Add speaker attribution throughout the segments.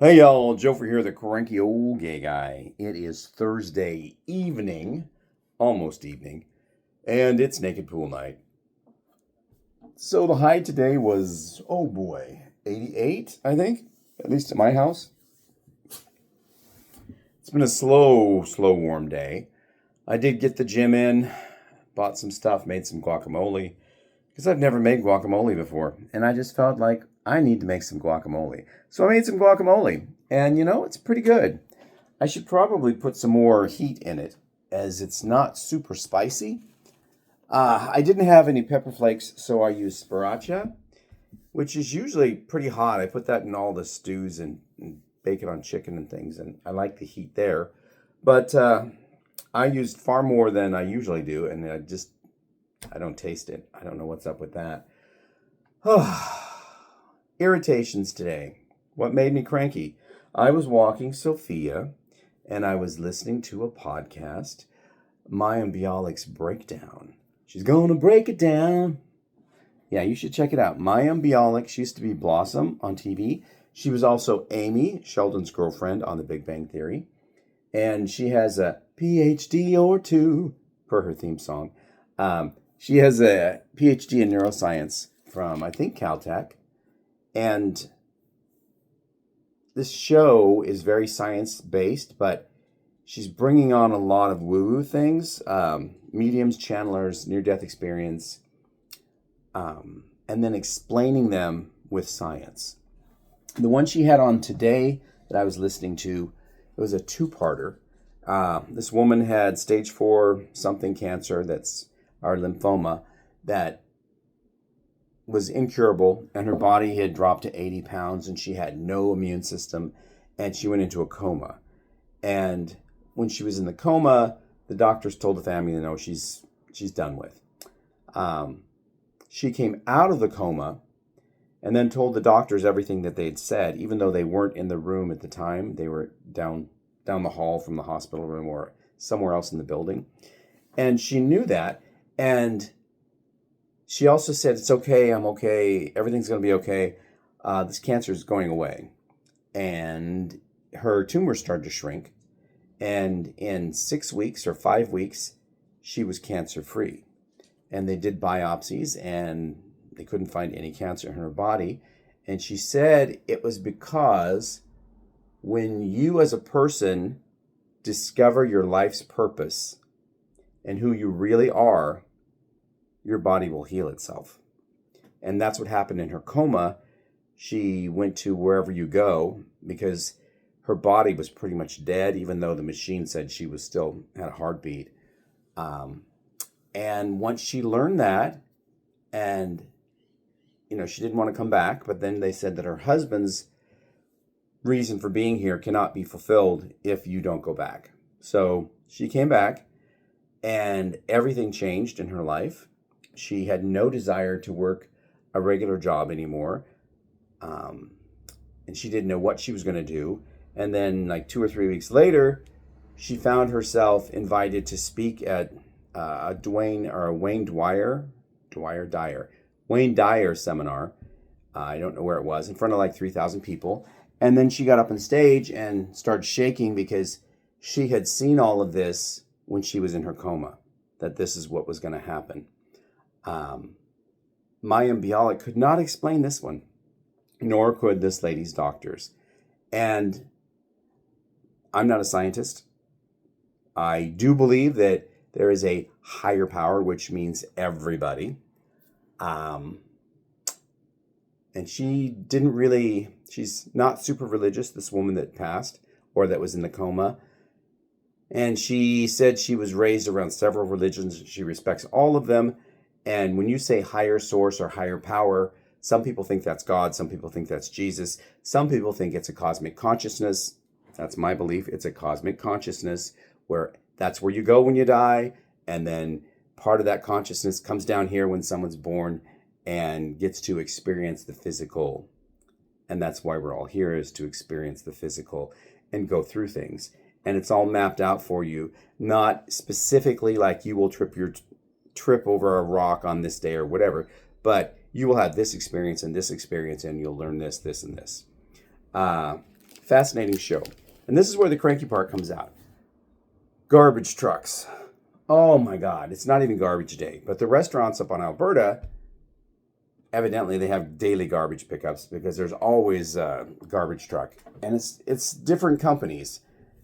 Speaker 1: Hey y'all, Joefer here, the cranky old gay guy. It is Thursday evening, almost evening, and it's naked pool night. So the high today was, oh boy, 88, I think, at least at my house. It's been a slow warm day. I did get the gym in, bought some stuff, made some guacamole, because I've never made guacamole before, and I just felt like I need to make some guacamole. So I made some guacamole, and it's pretty good. I should probably put some more heat in it, as it's not super spicy. I didn't have any pepper flakes, so I used sriracha, which is usually pretty hot. I put that in all the stews and bake it on chicken and things, and I like the heat there. But I used far more than I usually do, and I don't taste it. I don't know what's up with that. Irritations today. What made me cranky? I was walking Sophia, and I was listening to a podcast, Mayim Bialik's Breakdown. She's gonna break it down. Yeah, you should check it out. Mayim Bialik, she used to be Blossom on TV. She was also Amy, Sheldon's girlfriend on The Big Bang Theory. And she has a PhD or two, per her theme song. She has a PhD in neuroscience from, I think, Caltech. And this show is very science-based, but she's bringing on a lot of woo-woo things, mediums, channelers, near-death experience, and then explaining them with science. The one she had on today that I was listening to, it was a two-parter. This woman had stage 4 something cancer, that's our lymphoma, that was incurable, and her body had dropped to 80 pounds, and she had no immune system, and she went into a coma. And when she was in the coma, the doctors told the family, she's done with. She came out of the coma and then told the doctors everything that they'd said, even though they weren't in the room at the time. They were down the hall from the hospital room or somewhere else in the building. And she knew that. And she also said, it's okay, I'm okay, everything's going to be okay. This cancer is going away. And her tumor started to shrink. And in 6 weeks or 5 weeks, she was cancer-free. And they did biopsies, and they couldn't find any cancer in her body. And she said it was because when you as a person discover your life's purpose and who you really are, your body will heal itself. And that's what happened in her coma. She went to Wherever You Go because her body was pretty much dead, even though the machine said she was still had a heartbeat. And once she learned that, and she didn't want to come back, but then they said that her husband's reason for being here cannot be fulfilled if you don't go back. So she came back, and everything changed in her life. She had no desire to work a regular job anymore. And she didn't know what she was going to do. And then like 2 or 3 weeks later, she found herself invited to speak at a Wayne Dyer seminar. I don't know where it was, in front of like 3,000 people. And then she got up on stage and started shaking because she had seen all of this when she was in her coma, that this is what was going to happen. Mayim Bialik could not explain this one, nor could this lady's doctors. And I'm not a scientist. I do believe that there is a higher power, which means everybody. And she's not super religious, this woman that passed, or that was in the coma. And she said she was raised around several religions. She respects all of them. And when you say higher source or higher power, some people think that's God. Some people think that's Jesus. Some people think it's a cosmic consciousness. That's my belief. It's a cosmic consciousness where that's where you go when you die. And then part of that consciousness comes down here when someone's born and gets to experience the physical. And that's why we're all here, is to experience the physical and go through things. And it's all mapped out for you, not specifically like you will trip over a rock on this day or whatever, but you will have this experience, and you'll learn this, and this. fascinating show. And this is where the cranky part comes out. Garbage trucks. Oh my God, it's not even garbage day. But the restaurants up on Alberta, evidently they have daily garbage pickups because there's always a garbage truck. And it's different companies.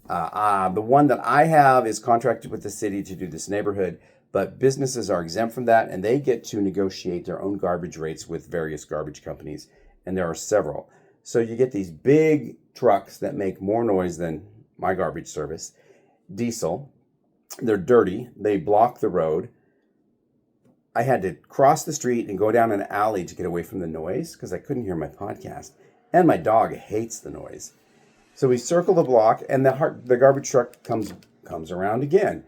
Speaker 1: The one that I have is contracted with the city to do this neighborhood, but businesses are exempt from that, and they get to negotiate their own garbage rates with various garbage companies, and there are several. So you get these big trucks that make more noise than my garbage service, diesel. They're dirty. They block the road. I had to cross the street and go down an alley to get away from the noise because I couldn't hear my podcast, and my dog hates the noise. So we circle the block, and the garbage truck comes around again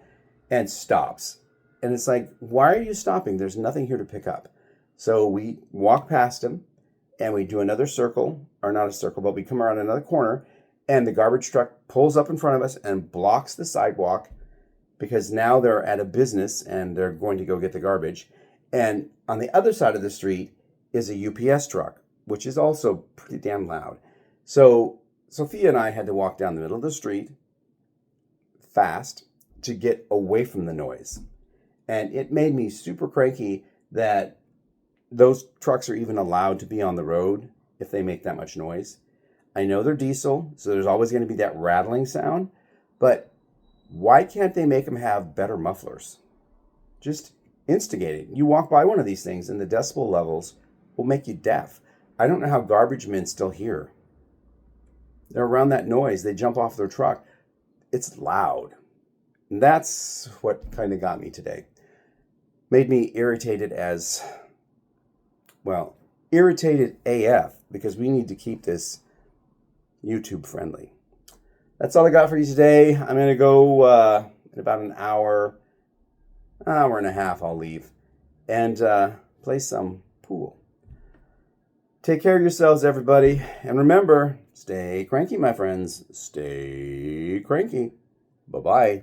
Speaker 1: and stops. And it's like, why are you stopping? There's nothing here to pick up. So we walk past him, and we do another circle, or not a circle, but we come around another corner, and the garbage truck pulls up in front of us and blocks the sidewalk because now they're at a business, and they're going to go get the garbage. And on the other side of the street is a UPS truck, which is also pretty damn loud. So Sophia and I had to walk down the middle of the street fast to get away from the noise. And it made me super cranky that those trucks are even allowed to be on the road if they make that much noise. I know they're diesel, so there's always going to be that rattling sound, but why can't they make them have better mufflers? Just instigating. You walk by one of these things and the decibel levels will make you deaf. I don't know how garbage men still hear. They're around that noise. They jump off their truck. It's loud. And that's what kind of got me today. Made me irritated irritated AF, because we need to keep this YouTube friendly. That's all I got for you today. I'm going to go in about an hour and a half, I'll leave, and play some pool. Take care of yourselves, everybody. And remember, stay cranky, my friends. Stay cranky. Bye-bye.